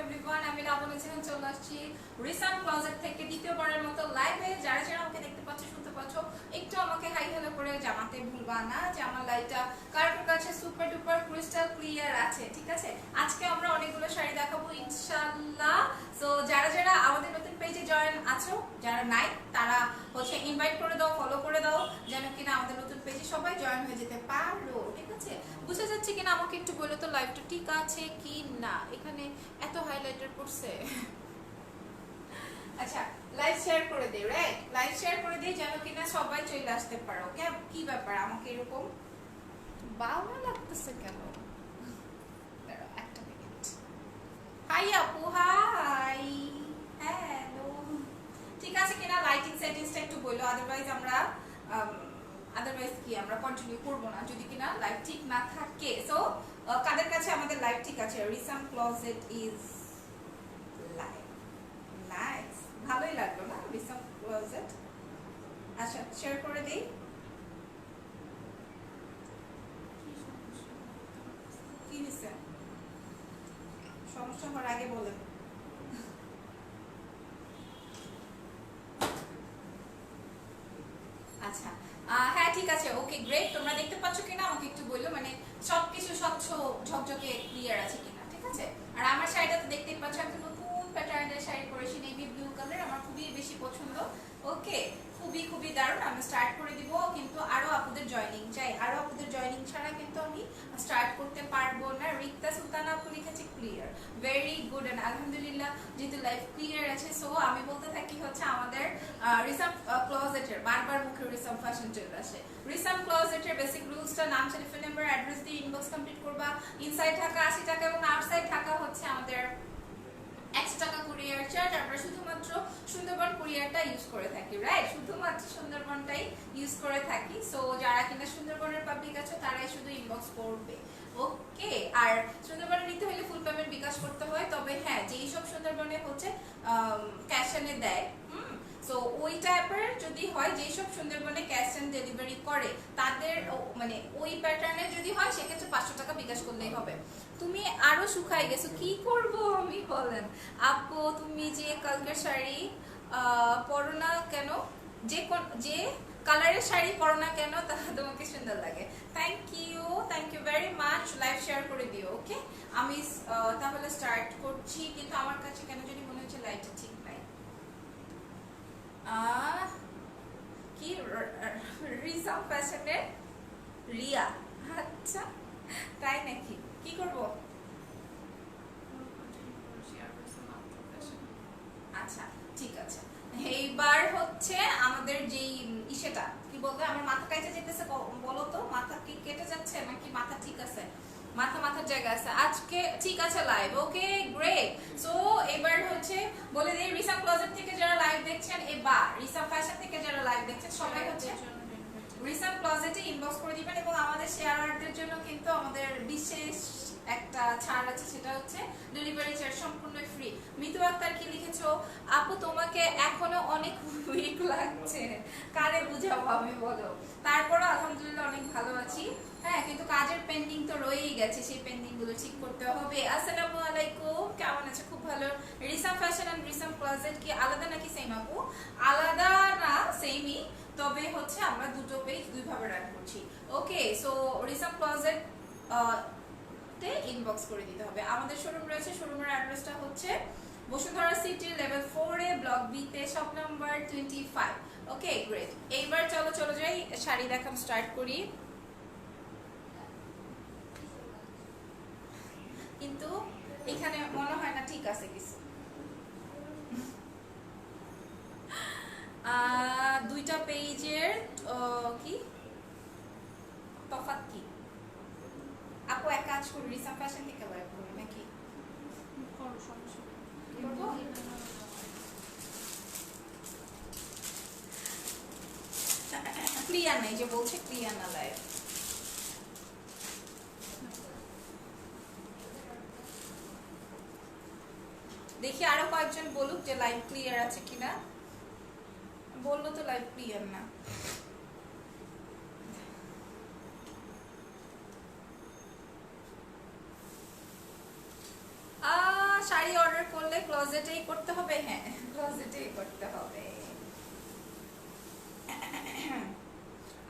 Everyone, আমি লাবণী ছিলাম, চলে আসছি রিসান ক্লোজেট থেকে দ্বিতীয়বারের মতো লাইভে। যারা যারা আমাকে দেখতে পাচ্ছ, শুনতে পাচ্ছ, একটু আমাকে হাই হ্যালো করে জানাতে ভুলবা না যে আমার লাইভটা কার কাছে সুপার ডুপার ক্রিস্টাল ক্লিয়ার আছে। ঠিক আছে, আজকে আমরা অনেকগুলো শাড়ি দেখাবো ইনশাআল্লাহ। সো যারা যারা আমাদের নতুন পেজে জয়েন আছো, যারা নাই তারা হচ্ছে ইনভাইট করে দাও, ফলো করে দাও, যেন কিনা আমাদের নতুন পেজে সবাই জয়েন হয়ে যেতে পারো। ঠিক আছে, বুঝা যাচ্ছে কিনা আমাকে একটু বলো তো লাইভটা ঠিক আছে কি না। এখানে এত হাইলাইটার পড়ছে। আচ্ছা, লাইভ শেয়ার করে দে, রাইট? লাইভ শেয়ার করে দে যেন কিনা সবাই চলে আসতে পারো। কি ব্যাপার, আমাকে এরকম ভালো লাগতেছে কেন? দাঁড়াও একটা মিনিট। হাই আপু, হাই, হ্যালো। ঠিক আছে কিনা লাইটিং সেটিংসটা একটু বলো, আদারওয়াইজ কি আমরা কন্টিনিউ করব না যদি কিনা লাইভ ঠিক না থাকে। সো কাদের কাছে আমাদের লাইভ ঠিক আছে? রিসান ক্লোজেট ইজ লাইভ। নাইস, ভালোই লাগলো না রিসান ক্লোজেট? আচ্ছা, শেয়ার করে দেই। কি হয়েছে? সমস্যা হওয়ার আগে বলেন। আচ্ছা, হ্যাঁ ঠিক আছে, ওকে গ্রেট। তোমরা দেখতে পাচ্ছ কিনা আমাকে একটু বললো, মানে সবকিছু স্বচ্ছ ঝকঝকে ক্লিয়ার আছে কিনা। ঠিক আছে, আর আমার শাড়িটা তো দেখতেই পাচ্ছ, একটা নতুন প্যাটার্নের শাড়ি পরেছি, নেভি ব্লু কালার, আমার খুবই বেশি পছন্দ। ওকে, খুবই খুবই দারুণ। আমি স্টার্ট করে দিব, কিন্তু আরো আপুদের জয়েনিং চাই। আরো আপুদের জয়েনিং ছাড়া কিন্তু আমি স্টার্ট করতে পারবো না। রিক্তা সুলতানা আপু লিখেছে ক্লিয়ার, ভেরি গুড এন্ড আলহামদুলিল্লাহ, যেহেতু লাইফ ক্লিয়ার আছে। সো আমি বলতে থাকি হচ্ছে আমাদের রিসাম ক্লোজেটের, বারবার মুখে রিসাম ফ্যাশন চলে আসে। রিসাম ক্লোজেটের বেসিক রুলসটা, নাম, টেলিফোন নাম্বার, অ্যাড্রেস দিয়ে ইনবক্স কমপ্লিট করবা। ইনসাইড ঢাকা 80 টাকা এবং আউটসাইড ঢাকা হচ্ছে আমাদের 100 টাকা কুরিয়ার চার্জ। আমরা শুধুমাত্র সুন্দরবন কুরিয়ারটা ইউজ করে থাকি, রাইট? শুধুমাত্র সুন্দরবনটাই ইউজ করে থাকি। সো যারা কিনা সুন্দরবনের পাবলিক আছে তারাই শুধু ইনবক্স করবে। ওকে, আর সুন্দরবনে নিতে হলে ফুল পেমেন্ট বিকাশ করতে হয়। তবে হ্যাঁ, যেই সব সুন্দরবনে হচ্ছে ক্যাশ অনে দেয়, সো ওই টাইপের যদি হয়, যেই সব সুন্দরবনে ক্যাশ অন ডেলিভারি করে তাদের মানে ওই প্যাটার্নে যদি হয়, সেক্ষেত্রে 500 টাকা বিকাশ করলেই হবে। তুমি আরো শুকাই গেছো, কি করব আমি বলেন? আপু তুমি যে কালকের শাড়ি পরো না কেন, যে কালারের শাড়ি পরো না কেন, তা তোমাকে সুন্দর লাগে। Thank you very much. Live share করে দিও। ওকে, আমি তাহলে স্টার্ট করছি, কিন্তু আমার কাছে কেন জানি মনে হচ্ছে লাইটটা ঠিক নাই। কি রিসাম ফ্যাশনের রিয়া? আচ্ছা, তাই নাকি? কি করব? আচ্ছা ঠিক আছে, এইবার হচ্ছে আমাদের যেই ইসেটা কি বলবো, আমার মাথা কাইতে যেতেছে, বলো তো মাথা কি কেটে যাচ্ছে নাকি মাথা ঠিক আছে? মাথার জায়গা আছে আজকে, ঠিক আছে লাইভ। Okay great. সো এবার হচ্ছে বলে দিই, রিসাম ক্লোজেট থেকে যারা লাইভ দেখছেন, এবার রিসাম ফ্যাশন থেকে যারা লাইভ দেখছেন, সবাই হচ্ছে রিসাম ক্লোজেটে ইনবক্স করে দিবেন। এবং আমাদের শেয়ারারদের জন্য কিন্তু আমাদের বিশেষ একটা ছাড় আছে, সেটা হচ্ছে ডেলিভারি চার্জ সম্পূর্ণ ফ্রি। মিতু আক্তার কি লিখেছো? আপু তোমাকে এখনো অনেক উইক লাগছে, কারে বুঝাবো আমি বলো? তারপরও আলহামদুলিল্লাহ অনেক ভালো আছি। হ্যাঁ, কিন্তু কাজের পেন্ডিং তো রয়েই গেছে, সেই পেন্ডিং গুলো ঠিক করতে হবে। আসসালামু আলাইকুম, কেমন আছো? খুব ভালো। রিসাম ফ্যাশন এন্ড রিসাম ক্লোজেট কি আলাদা নাকি সেম আপু? আলাদা না, সেমই, তবে হচ্ছে আমরা দুটো পেজ দুই ভাবে রান করছি। ওকে, সো রিসাম ক্লোজেট তে ইনবক্স করে দিতে হবে। আমাদের শোরুম রয়েছে, শোরুমের অ্যাড্রেসটা হচ্ছে বসুন্ধরা সিটি লেভেল 4 এ ব্লক বি তে শপ নাম্বার 25। Okay great. এইবার চলো যাই, শাড়ি দেখানো স্টার্ট করি। কিন্তু এখানে মনে হয় না ঠিক আছে কিছু। দুইটা পেজের কি তফাৎ কি? আপু এক কাজ করি, রিসাম ফ্যাশন থেকে লাইভ করি নাকি? ক্লিয়ার নাই, যে বলছে ক্লিয়ার না লাইভ। দেখি আরো কয়েকজন বলুক যে লাইভ ক্লিয়ার আছে কিনা। বললো তো লাইভ ক্লিয়ার না। শাড়ি অর্ডার বলে ক্লোজেটেই করতে হবে, হ্যাঁ ক্লোজেটেই করতে হবে।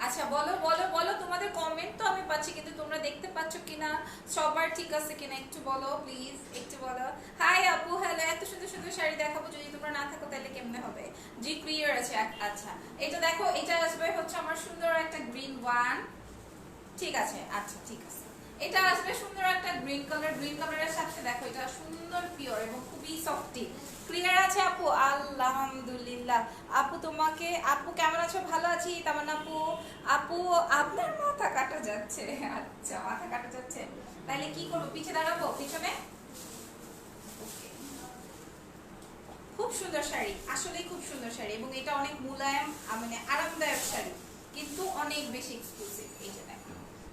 আচ্ছা বলো বলো বলো, তোমাদের কমেন্ট তো আমি পাচ্ছি কিন্তু তোমরা দেখতে পাচ্ছ কিনা, সবার ঠিক আছে কিনা একটু বলো প্লিজ, একটু বলো। হাই আপু, হ্যালো। এত সুন্দর সুন্দর শাড়ি দেখাবো, যদি তোমরা না থাকো তাহলে কেমনে হবে? জি ক্লিয়ার আছে। আচ্ছা এটা দেখো, এটা আসবে হচ্ছে আমার সুন্দর একটা গ্রিন ওয়ান, ঠিক আছে? আচ্ছা ঠিক আছে, এটা আসবে সুন্দর একটা গ্রিন কালার, গ্রিন কালারের সাথে দেখো এটা সুন্দর পিওর এবং খুবই সফটি। ক্লিয়ার আছে আপু? আলহামদুলিল্লাহ। আপু তোমাকে, আপু কেমন আছো? ভালো আছি তামান্না আপু। আপু আপনার মাথা কাটা যাচ্ছে, আচ্ছা মাথা কাটা যাচ্ছে, তাহলে কি করবো? পিছে দাঁড়াবো, পিছনে। খুব সুন্দর শাড়ি, আসলে খুব সুন্দর শাড়ি, এবং এটা অনেক মুলায়ম মানে আরামদায়ক শাড়ি, কিন্তু অনেক বেশি এক্সক্লুসিভ। এই যে দেখো,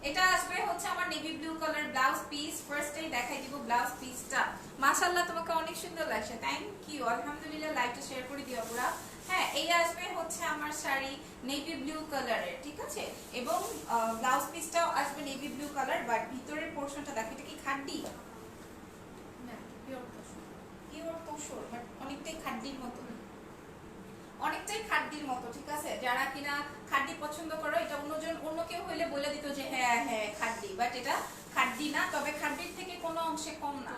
এটা আসবে হচ্ছে আমার navy blue colour blouse piece. ফার্স্টেই দেখাই দিব ব্লাউজ পিসটা। মাশাআল্লাহ তোমাকে অনেক সুন্দর লাগছে, থ্যাংক ইউ, আলহামদুলিল্লাহ। লাইকটা শেয়ার করে দিও পুরা। হ্যাঁ এই আসবে হচ্ছে আমার শাড়ি নেভি ব্লু কালারের, ঠিক আছে? এবং ব্লাউজ পিসটাও আসবে নেভি ব্লু কালার, বাট ভিতরের পোরশনটা দেখো, এটা কি খাড্ডি? না pure tussar, pure tussar, but অনেকটাই খাড্ডির মতো, অনেকটাই খাড্ডির মতো, ঠিক আছে? যারা কিনা খাড্ডি পছন্দ করো, এটা অন্য কেউ হইলে বলে দিত যে হ্যাঁ হ্যাঁ খাড্ডি, বাট এটা খাড্ডি না, তবে খাড্ডির থেকে কোনো অংশে কম না।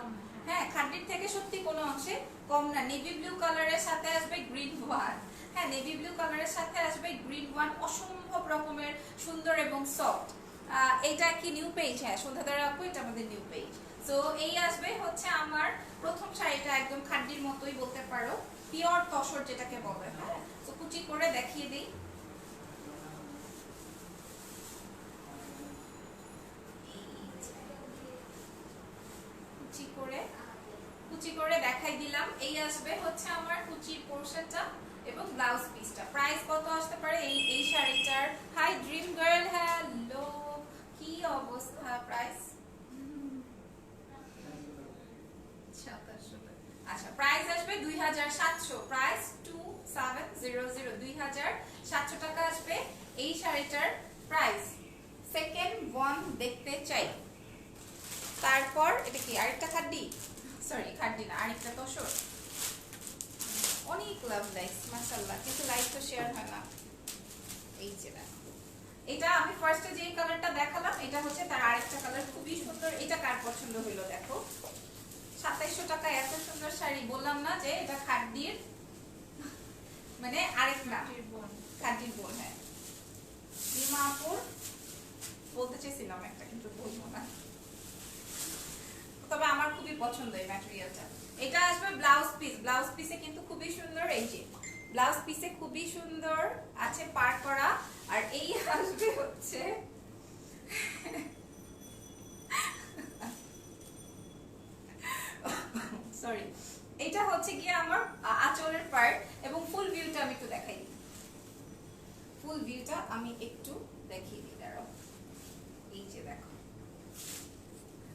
হ্যাঁ খাড্ডির থেকে সত্যি কোনো অংশে কম না। নেভি ব্লু কালারের সাথে আসবে গ্রিন ওয়ান, হ্যাঁ নেভি ব্লু কালারের সাথে আসবে গ্রিন ওয়ান, অসম্ভব রকমের সুন্দর এবং সফট। এটা কি নিউ পেজ? হ্যাঁ সন্ধ্যাদার আপু, এটা আমাদের নিউ পেজ। সো এই আসবে হচ্ছে আমার প্রথম শাড়িটা, একদম খাড্ডির মতোই বলতে পারো, পিওর তসর যেটাকে বলে। হ্যাঁ তো কুচি করে দেখিয়ে দিই। কুচি করে দেখাই দিলাম। এই আসবে হচ্ছে আমার কুচির পোরশনটা এবং ব্লাউজ পিসটা। প্রাইস কত আসতে পারে এই শাড়িটার? হাই ড্রিম গার্ল, হ্যালো কি অবস্থা? প্রাইস আচ্ছা প্রাইস আসবে 2700, প্রাইস 2700, 2700 টাকা আসবে এই শাড়িটার প্রাইস। সেকেন্ড ওয়ান দেখতে চাই। তারপর এটা কি আরেকটা খাড্ডি? সরি খাড্ডি না, আরেকটা তসর। অনেক লাভ লাইকস মাশাআল্লাহ, কিন্তু লাইক তো শেয়ার হয় না। এই যে দেখো, এটা আমি ফার্স্টে যে কালারটা দেখালাম, এটা হচ্ছে তার আরেকটা কালার, খুবই সুন্দর। এটা কার পছন্দ হলো দেখো? 2700 টাকা এত সুন্দর শাড়ি, বললাম না যে এটা খাড্ডির মানে আরেক না, খাড্ডির বোন। হ্যাঁ রিমা আপুর বলতে চেয়েছিলাম একটা, কিন্তু বলবো না, তবে আমার খুবই পছন্দ এই ম্যাটেরিয়ালটা। এটা আসবে ব্লাউজ পিস, ব্লাউজ পিসে কিন্তু খুবই সুন্দর, এই যে ব্লাউজ পিসে খুবই সুন্দর আছে পার করা। আর এই আসবে হচ্ছে সরি, এটা হচ্ছে গিয়ে আমার আঁচলের পার্ট, এবং ফুল ভিউটা আমি একটু দেখাই দিই। ফুল ভিউটা আমি একটু দেখিয়ে দিই, দাঁড়াও। এই যে দেখো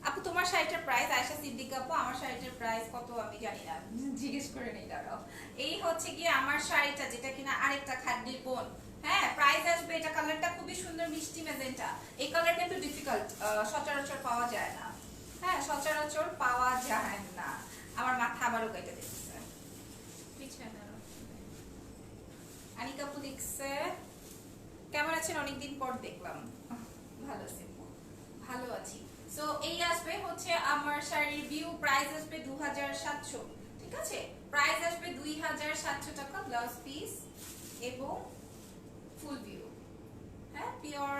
আপু তোমার শাড়িটার প্রাইস, আয়েশা সিদ্দিক আপু আমার শাড়িটার প্রাইস কত আমি জানি না, জিজ্ঞেস করে নেই, দাঁড়াও। এই হচ্ছে গিয়ে আমার শাড়িটা, যেটা কিনা আরেকটা খাড্ডির বোন। হ্যাঁ প্রাইস আসবে, এটা কালারটা খুবই সুন্দর মিষ্টি ম্যাজেন্টা। এই কালার কিন্তু ডিফিকাল্ট, সচরাচর পাওয়া যায় না। হ্যাঁ সচরাচর পাওয়া যায় না। আমার মাথা আবারও কেটে দিচ্ছে। আনিকা আপু লিখছে কেমন আছেন, অনেকদিন পর দেখলাম। ভালো আছি, ভালো আছি। সো এই আসবে হচ্ছে আমার শাড়ির ভিউ, প্রাইস আসবে 2700, ঠিক আছে? প্রাইস আসবে 2700 টাকা, ব্লাউজ পিস এবং ফুল ভিউ। হ্যাঁ pure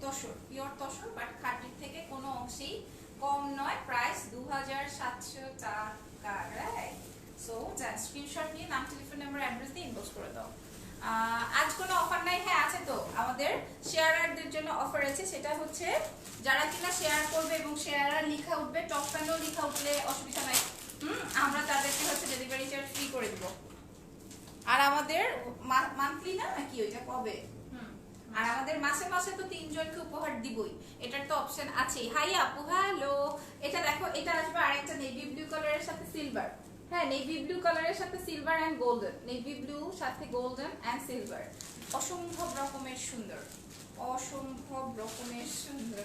tussar, pure tussar, but খাঁটির থেকে কোনো অংশেই কম নয়। প্রাইস 2700 টাকা, রাইট? সো জাস্ট স্ক্রিনশট নিয়ে নাম, টেলিফোন নাম্বার, অ্যাড্রেস দিয়ে ইনবক্স করে দাও। আজ কোনো অফার নাই? হ্যাঁ আছে তো, আমাদের শেয়ারারদের জন্য অফার আছে। সেটা হচ্ছে যারা কিনা শেয়ার করবে এবং শেয়ারার লেখা উঠবে, টপ প্যানও লেখা উঠলে অসুবিধা নাই, আমরা তাদেরকে হচ্ছে ডেলিভারি চার্জ ফ্রি করে দিব। আর আমাদের মান্থলি না নাকি ওইটা কবে, আর আমাদের মাসে মাসে তো 3 জনকে উপহার দিবই, এটার তো অপশন আছে। হাই আপু, হ্যালো। এটা দেখো, এটা আসবে আরেকটা নেভি ব্লু কালারের সাথে সিলভার। হ্যাঁ নেভি ব্লু কালারের সাথে silver and golden, navy blue সাথে গোল্ডেন এন্ড সিলভার, অসম্ভব রকমের সুন্দর, অসম্ভব রকমের সুন্দর।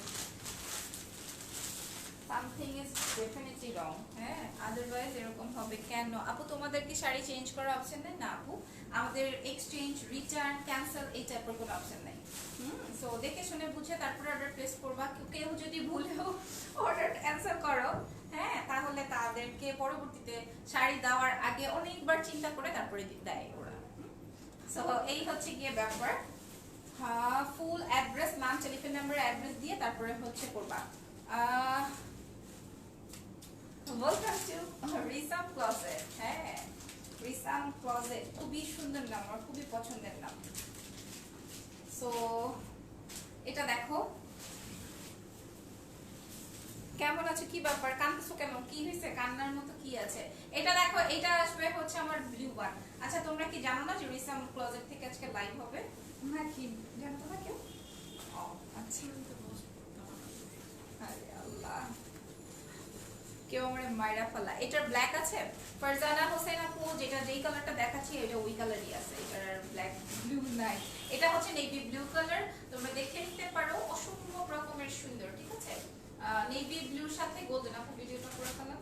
Something is definitely wrong. হ্যাঁ, আদারওয়াইজ এরকম হবে কেন? আপু তোমাদের কি শাড়ি চেঞ্জ করার অপশন নেই? না আপু, আমাদের এক্সচেঞ্জ, রিটার্ন, ক্যান্সেল এই টাইপের কোনো অপশন নেই। সো দেখে শুনে বুঝে তারপরে অর্ডার প্লেস করবা। কেউ যদি ভুলেও অর্ডার ক্যান্সেল করো, হ্যাঁ, তাহলে তাদেরকে পরবর্তীতে শাড়ি দেওয়ার আগে অনেকবার চিন্তা করে তারপরে দেয় ওরা। সো এই হচ্ছে গিয়ে ব্যাপার। ফুল অ্যাড্রেস, নাম, টেলিফোন নাম্বার, অ্যাড্রেস দিয়ে তারপরে হচ্ছে করবা। Welcome to Risam Closet. হ্যাঁ, রিসাম ক্লোজেট খুবই সুন্দর নাম, আমার খুবই পছন্দের নাম। সো এটা দেখো কেমন আছে, কি ব্যাপার, কাঁদছো কেন, কি হয়েছে, কান্নার মতো কি আছে? এটা দেখো, এটা আসবে হচ্ছে আমার ব্লু ওয়ান। আচ্ছা তোমরা কি জানো না যে রিসাম ক্লোজেট থেকে আজকে লাইভ হবে? না কি জানতো না কেউ? ও আচ্ছা, আরে আল্লাহ, কেউ আমার মাইরা ফেলা। এটার ব্ল্যাক আছে, ফারজানা হোসেন আপু যেটা যেই কালারটা দেখাচ্ছি এটা ওই কালারই আছে, এটার ব্ল্যাক ব্লু নাই। এটা হচ্ছে নেভি ব্লু কালার, তোমরা দেখে নিতে পারো, অসম্ভব রকমের সুন্দর। ঠিক আছে, নেভি ব্লুর সাথে গোল্ডেন, আপু ভিডিওটা করে ফেলাম।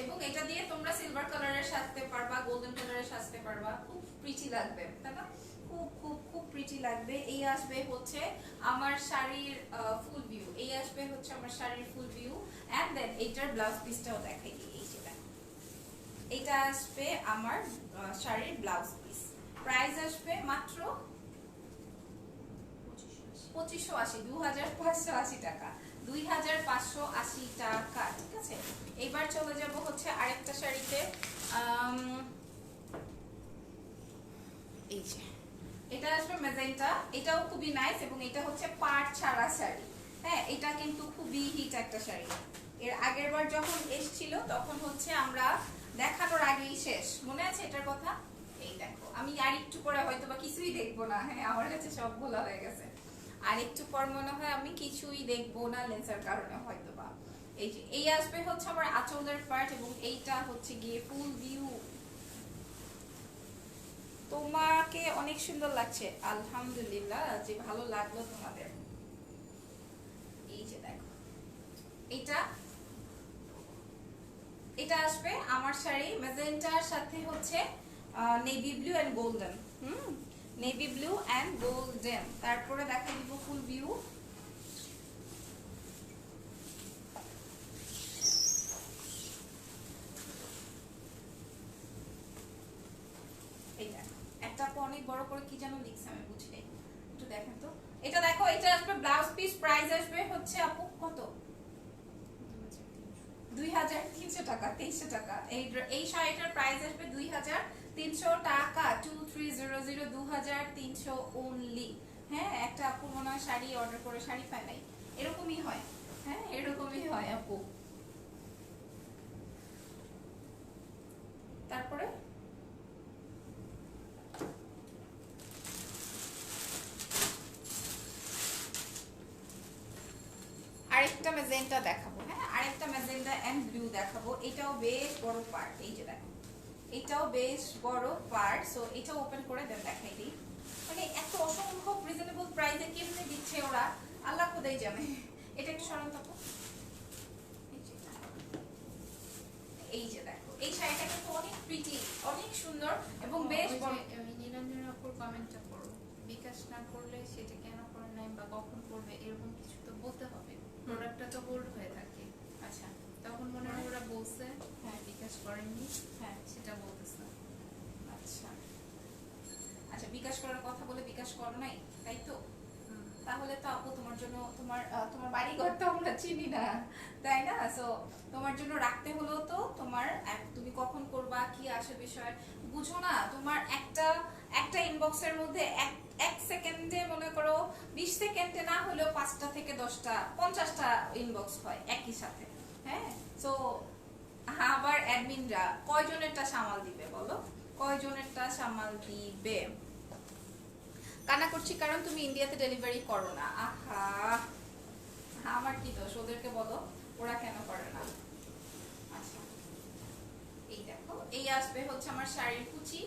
এবং এটা দিয়ে তোমরা সিলভার কালারের সাজতে পারবা, গোল্ডেন কালারের সাজতে পারবা, খুব প্রিটি লাগবে, তাই না? খুব খুব খুব প্রিটি লাগবে। এই আসবে হচ্ছে আমার শাড়ির ফুল ভিউ, এই আসবে হচ্ছে আমার শাড়ির ফুল ভিউ। এন্ড দেন এইটার ব্লাউজ পিসটাও দেখাই দিই। এই যেটা, এটা আসবে আমার শাড়ির ব্লাউজ পিস। প্রাইস আসবে মাত্র 2580, 2580 টাকা, 2580 টাকা। ঠিক আছে, এবার চলে যাব হচ্ছে আরেকটা শাড়িতে। এই যে এটা আসবে ম্যাজেন্টা, এটাও খুবই নাইস এবং এটা হচ্ছে পাড় ছাড়া শাড়ি। হ্যাঁ, এটা কিন্তু খুবই হিট একটা শাড়ি। এর আগের বার যখন এসেছিল তখন হচ্ছে আমরা দেখানোর আগেই শেষ, মনে আছে এটার কথা? এই দেখো, আমি আর একটু পরে হয়তো বা কিছুই দেখবো না। হ্যাঁ, আমার কাছে সব ভোলা হয়ে গেছে, আর একটু পর মনে হয় আমি কিছুই দেখবো না লেন্সের কারণে হয়তো বা। এই যে এই আসবে হচ্ছে আমার আঁচলের পার্ট এবং এইটা হচ্ছে গিয়ে ফুল ভিউ। তোমাকে অনেক সুন্দর লাগছে, আলহামদুলিল্লাহ, যে ভালো লাগলো তোমাদের। এই যে দেখো, এটা এটা আসবে আমার শাড়ি ম্যাজেন্টার সাথে হচ্ছে navy blue and golden. Navy blue and golden. তারপরে দেখাই দিব ফুল ভিউ। একটা অনেক বড় করে কি যেন লিখছে, আমি বুঝি নাই, একটু দেখেন তো। এটা দেখো, এটা আসবে ব্লাউজ পিস, প্রাইস আসবে হচ্ছে আপু কত? 2300 টাকা, 2300 টাকা। এই শাড়িটার প্রাইস আসবে 2300 টাকা, 2300, 2300 অনলি। হ্যাঁ, একটা আপু মনে হয় শাড়ি অর্ডার করে শাড়ি পায় নাই, এরকমই হয়। হ্যাঁ, এরকমই হয় আপু। তারপরে আরেকটা ম্যাজেন্টা দেখাবো। হ্যাঁ, আরেকটা ম্যাজেন্টা এন্ড ব্লু দেখাবো। এটাও বেশ বড় পার্ট, এই যে দেখো, এটাও বেশ বড় পার্ট। সো এটা ওপেন করে দেন দেখাই দিই। মানে এত অসম্ভব রিজনেবল প্রাইসে কেমনে দিচ্ছে ওরা, আল্লাহ খোদাই জানে। এটা একটু সরান থাকো। এই যে দেখো, এই শাড়িটা কিন্তু অনেক প্রিটি, অনেক সুন্দর এবং বেশ বড়। নিরঞ্জনের উপর কমেন্টটা করো, বিকাশ না করলে সেটা কেন করে নাই বা কখন করবে এরকম কিছু তো বলতে হবে। প্রোডাক্টটা তো হোল্ড হয়ে থাকে। আচ্ছা, তখন মনে হয় ওরা বলছে হ্যাঁ বিকাশ করেননি, হ্যাঁ সেটা বলতেছে। আচ্ছা আচ্ছা, বিকাশ করার কথা বলে বিকাশ করো নাই, তাই তো? তাহলে তো আপু তোমার জন্য, তোমার বাড়ি ঘর তো আমরা চিনি না, তাই না? সো তোমার জন্য রাখতে হলো তো তোমার, তুমি কখন করবা, কি আসে বিষয় বুঝো না। তোমার একটা ইনবক্সের মধ্যে এক সেকেন্ডে মনে করো 20 সেকেন্ডে না হলেও 5টা থেকে 10টা 50টা ইনবক্স হয় একই সাথে। হ্যাঁ, সো আবার অ্যাডমিনরা কয়জনেরটা সামাল দিবে বলো, কয়জনেরটা সামাল দিবে? কান্না করছি কারণ তুমি ইন্ডিয়াতে ডেলিভারি করো না। আহা, আমার কি দোষ, ওদেরকে বলো ওরা কেন করে না। আচ্ছা, এই দেখো, এই আসবে হচ্ছে আমার শাড়ির কুচি।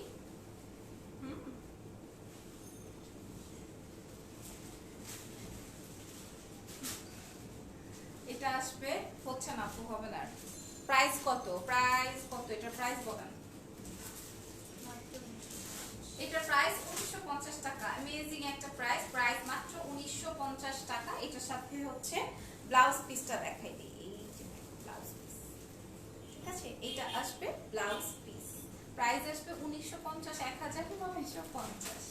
আসবে হচ্ছে না, আপু হবে না। প্রাইস কত, প্রাইস কত, এটা প্রাইস বলেন। এটার প্রাইস 1950 টাকা। অ্যামেজিং একটা প্রাইস, প্রাইস মাত্র 1950 টাকা। এটার সাথে হচ্ছে ব্লাউজ পিসটা দেখাই দিই, এই যে ব্লাউজ পিস, ঠিক আছে, এটা আসবে ব্লাউজ পিস, প্রাইস আসবে 1950, 1950।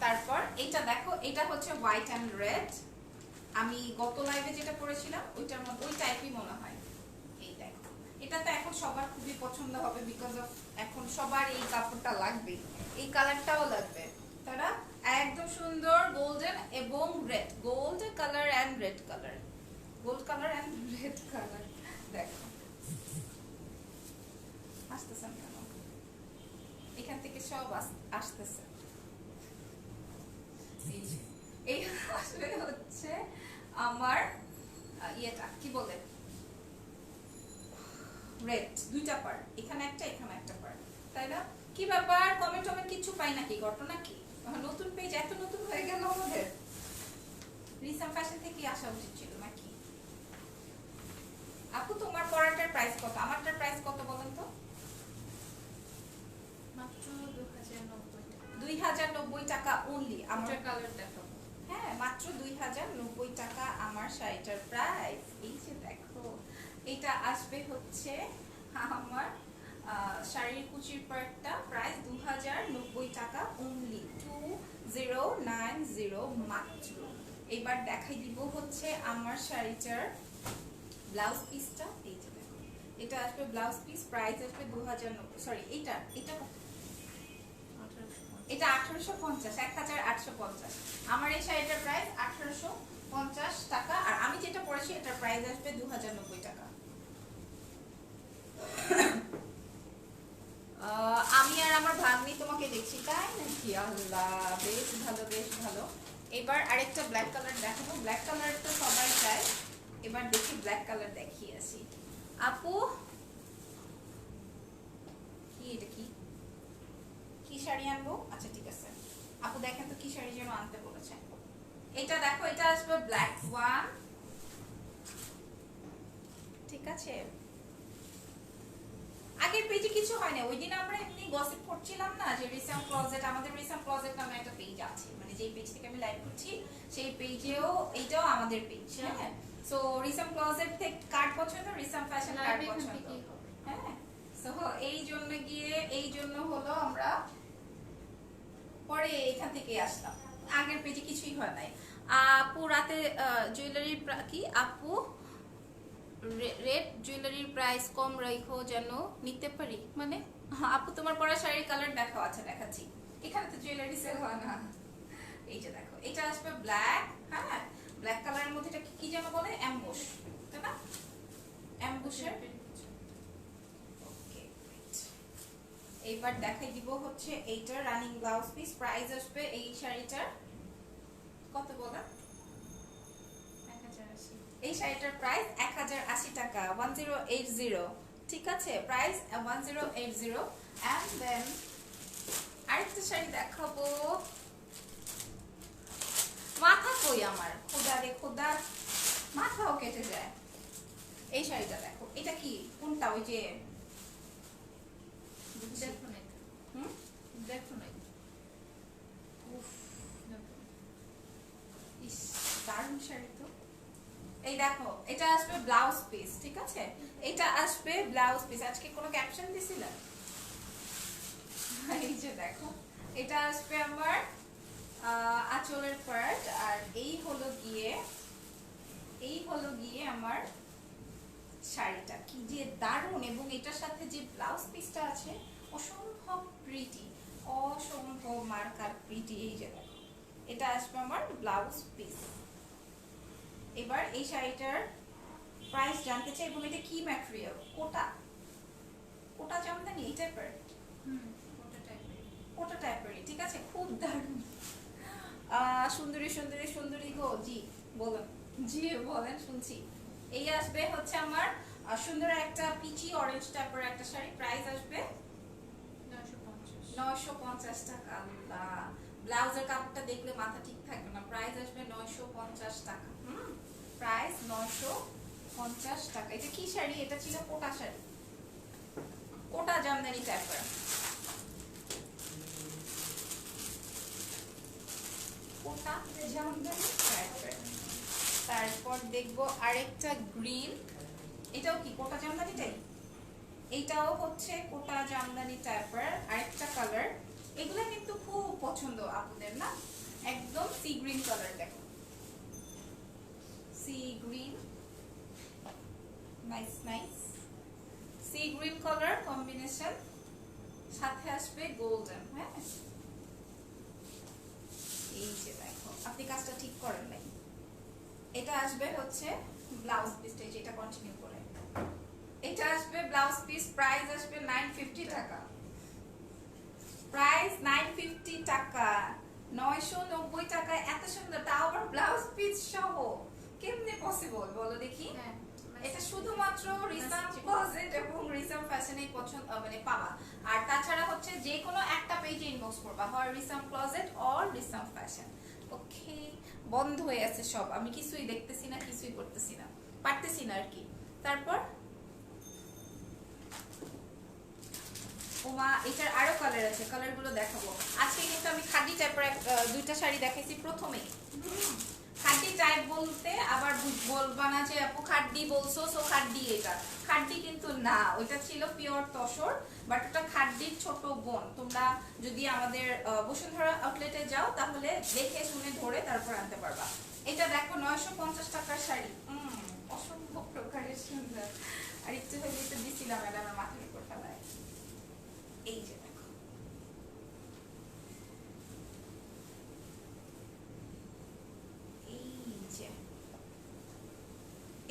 তারপর এটা দেখো, এটা হচ্ছে হোয়াইট এন্ড রেড। আমি গত লাইভে যেটা পরেছিলাম ওইটার মধ্যে ওই টাইপই মনে হয়। এই দেখো, এটা তো এখন সবার খুবই পছন্দ হবে, বিকজ অফ এখন সবার এই কাপড়টা লাগবে, এই কালারটাও লাগবে, তাই না? একদম সুন্দর গোল্ডেন এবং red, gold colour and red colour, gold colour and red colour. দেখো আসতেছেন কেন, এখান থেকে সব আসতেছে। এই আসলে হচ্ছে আমার ইয়েটা কি বলে, রেড, দুইটা পার্ট, এখানে একটা এখানে একটা পার্ট, তাই না? কি ব্যাপার, কমেন্ট টমেন্ট কিছু পাই নাকি, ঘটনা কি? নতুন পেজ এত নতুন হয়ে গেল আমাদের, রিসাম ফ্যাশন থেকে আসা উচিত ছিল নাকি? আপু তোমার পরাটার প্রাইস কত, আমারটার প্রাইস কত বলেন তো? মাত্র 2090 টাকা অনলি। আমার কালার দেখাবো। হ্যাঁ, মাত্র 2090 টাকা আমার শাড়িটার প্রাইস। এই যে দেখো, এটা আসবে হচ্ছে আমার শাড়ির কুচির পার্টটা, প্রাইস 2090 টাকা অনলি, 2090 মাত্র। এবার দেখাই দিব হচ্ছে আমার শাড়িটার ব্লাউজ পিসটা। এই যে দেখো, এটা আসবে ব্লাউজ পিস, প্রাইস আসবে 2090, সরি এটা এটা 1850, 1850। আমার এই শাড়িটার প্রাইস 1850 টাকা, আর আমি যেটা পরেছি এটার প্রাইস আসবে 2090 টাকা। আমি আর আমার ভাগ্নি তোমাকে দেখছি, তাই নাকি? আল্লাহ, বেশ ভালো, বেশ ভালো। এবার আরেকটা ব্ল্যাক কালার দেখাবো, ব্ল্যাক কালার তো সবাই চায়, এবার দেখি ব্ল্যাক কালার দেখিয়ে আসি। আপু কি এটা, কি কি শাড়ি আনবো? আচ্ছা ঠিক আছে, আপু দেখেন তো কি শাড়ি যেন আনতে বলেছে। এটা দেখো, এটা আসবে ব্ল্যাক ওয়ান, ঠিক আছে। আগের পেজে কিছু হয় না, ওই দিন আমরা এমনি গসিপ করছিলাম না যে রিসাম ক্লোজেট, আমাদের রিসাম ক্লোজেট নামে একটা পেজ আছে, মানে যেই পেজ থেকে আমি লাইভ করছি সেই পেজেও, এইটাও আমাদের পেজ, হ্যাঁ। সো রিসাম ক্লোজেট থেকে কার্ড পছন্দ, রিসাম ফ্যাশন কার্ড পছন্দ, হ্যাঁ। সো এই জন্য গিয়ে, এই জন্য হলো আমরা পরে এখান থেকে আসলাম, আগের পেজে কিছুই হয় নাই। আপু রাতে জুয়েলারির কি আপু, রেড জুয়েলারির প্রাইস কম রাখো যেন নিতে পারি, মানে আপু তোমার পরা শাড়ির কালার দেখাও। আচ্ছা দেখাচ্ছি, এখানে তো জুয়েলারি সেল হয় না। এই যে দেখো, এটা আসবে ব্ল্যাক, হ্যাঁ, ব্ল্যাক কালারের মধ্যে এটা কি যেন বলে, অ্যাম্বুশ, তাই না? অ্যাম্বুশের। ওকে, এইবার দেখাই দিব হচ্ছে এইটা রানিং ব্লাউজ পিস, প্রাইস আসবে এই শাড়িটার কত বলা, এই শাড়িটার প্রাইস 1080 টাকা, 1080, ঠিক আছে, প্রাইস 1080। এন্ড দেন আরেকটা শাড়ি দেখাবো, মাথা কই আমার, খোদা রে খোদা, মাথাও কেটে যায়। এই শাড়িটা দেখো, এটা কি কোনটা, ওই যে দেখো না, দেখো না, ইস দারুণ শাড়ি তো। এই দেখো, এটা আসবে ব্লাউজ পিস, ঠিক আছে, এটা আসবে ব্লাউজ পিস। আজকে কোনো ক্যাপশন দিছিলাম? এই যে দেখো, এটা আসবে আমার আঁচলের পার্ট, আর এই হলো গিয়ে আমার শাড়িটা, কি যে দারুণ। এবং এটার সাথে যে ব্লাউজ পিসটা আছে অসম্ভব প্রিটি, অসম্ভব মার্কার প্রিটি। এই যে দেখো, এটা আসবে আমার ব্লাউজ পিস। এবার এই শাড়িটার প্রাইস জানতে চাই, এবং এটা কি ম্যাটেরিয়াল, কোটা জামদানি, এই টাইপের, কোটা টাইপেরই, ঠিক আছে, খুব দারুণ। সুন্দরী সুন্দরী সুন্দরী গো, জি বলেন, জি বলেন, শুনছি। এই আসবে হচ্ছে আমার সুন্দর একটা পিচি অরেঞ্জ টাইপের একটা শাড়ি, প্রাইস আসবে 950 টাকা। আল্লাহ, ব্লাউজের কাপড়টা দেখলে মাথা ঠিক থাকবে না। প্রাইস আসবে 950 টাকা। প্রাইস 950 টাকা। এটা কি শাড়ি? এটা ছিল কোটা শাড়ি, কোটা জামদানি টাইপের। কোটা জামদানি টাইপের। তারপর দেখবো আরেকটা গ্রিন, এটাও কি কোটা জামদানিটাই, এটাও হচ্ছে কোটা জামদানি টাইপের আরেকটা কালার। এগুলা কিন্তু খুব পছন্দ আপুদের না, একদম সি গ্রিন কালার। দেখো sea green, nice nice sea green colour combination, সাথে আসবে গোল্ডেন। হ্যাঁ এই যে দেখো, আপনি কাজটা ঠিক করেন নাই। এটা আসবে হচ্ছে ব্লাউজ পিসটা, যেটা কন্টিনিউ করে এটা আসবে ব্লাউজ পিস। প্রাইস আসবে 950 টাকা। প্রাইস 950 টাকা। 990 টাকায় এত সুন্দর, তাও আবার ব্লাউজ পিস সহ। কেমনে পসিবল বলো দেখি? এটা শুধুমাত্র রিসাম ক্লোজেট এবং রিসাম ফ্যাশনে পছন্দ মানে পাবা। আর তাছাড়া হচ্ছে যে কোনো একটা পেজে ইনবক্স করবা, হয় রিসাম ক্লোজেট অর রিসাম ফ্যাশন। ওকে, বন্ধ হয়ে আছে সব, আমি কিছুই দেখতেছি না, কিছুই করতেছি না, পারতেছি না আর কি। তারপর ওমা, এটার আরো কালার আছে, কালারগুলো দেখাবো আজকে। কিন্তু আমি খাদি টাইপের দুইটা শাড়ি দেখাইছি প্রথমেই। খাড্ডি টাইপ বলতে আবার বলবা না যে আপু খাড্ডি বলছো সো খাড্ডি। এটা খাড্ডি কিন্তু না, ওইটা ছিল পিওর তসর, বাট ওটা খাড্ডির ছোট বোন। তোমরা যদি আমাদের বসুন্ধরা আউটলেটে যাও তাহলে দেখে শুনে ধরে তারপর আনতে পারবা। এটা দেখো 950 টাকার শাড়ি, অসম্ভব প্রকারের সুন্দর। আর একটু হলে তো দিছিলাম ম্যাডামের মাথার উপর ফেলায়। এই যে দেখো,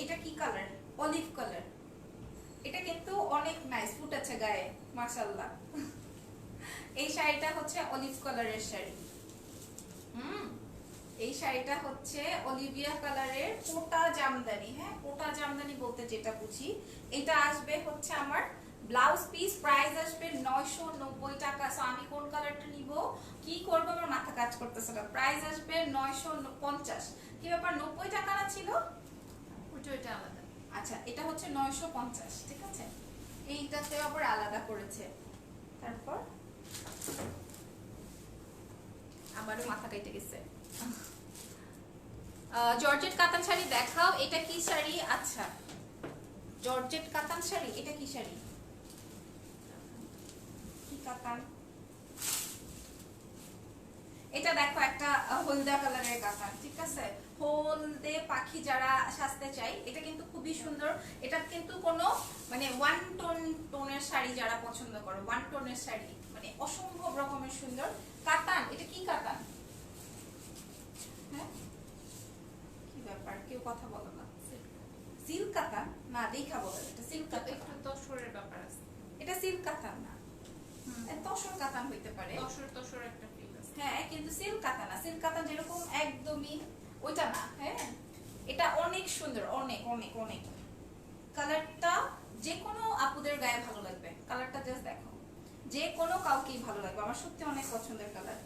এটা কি কালার? Olive colour. এটা কিন্তু অনেক নাইস, ফুটেছে গায়ে মাশাআল্লাহ। এই শাড়িটা হচ্ছে অলিভ কালারের শাড়ি। এই শাড়িটা হচ্ছে অলিভিয়া কালারের কোটা জামদানি। হ্যাঁ, কোটা জামদানি বলতে যেটা বুঝি। এটা আসবে হচ্ছে আমার ব্লাউজ পিস। প্রাইস আসবে 990 টাকা। সো আমি কোন কালারটা নিব, কি করব, আমার মাথা কাজ করতেছে না। প্রাইস আসবে 950। কি ব্যাপার, 90 টাকা না ছিল? ওটা আলাদা। আচ্ছা, এটা হচ্ছে 950, ঠিক আছে। এইটাতে আবার আলাদা করেছে। তারপর আমারও মাথা কেটে গেছে। জর্জেট কাতান শাড়ি দেখাও। এটা কি শাড়ি? আচ্ছা, জর্জেট কাতান শাড়ি। এটা কি শাড়ি, কি কাতান? এটা দেখো একটা হলদা কালারের কাতান, ঠিক আছে। হলদে পাখি যারা সাজতে চাই, এটা কিন্তু খুবই সুন্দর। এটা কিন্তু কোনো মানে ওয়ান টোনের শাড়ি যারা পছন্দ করো, ওয়ান টোনের শাড়ি মানে অসম্ভব রকমের সুন্দর কাতান। এটা কি কাতান? হ্যাঁ, কি ব্যাপার, কেউ কথা বলো না। সিল্ক কাতান না, দেখা বলো এটা সিল্ক কাতান। একটু তসরের ব্যাপার আছে। এটা সিল্ক কাতান না, তসর কাতান হইতে পারে। তসর একটা ফিল আছে। হ্যাঁ, কিন্তু সিল্ক কাতান না। সিল্ক কাতান যেরকম একদমই ওইটা না। হ্যাঁ, এটা অনেক সুন্দর, অনেক অনেক অনেক। কালারটা যে কোনো আপুদের গায়ে ভালো লাগবে। কালারটা জাস্ট দেখো, যে কোনো কাউকেই ভালো লাগবে। আমার সত্যি অনেক পছন্দের কালার,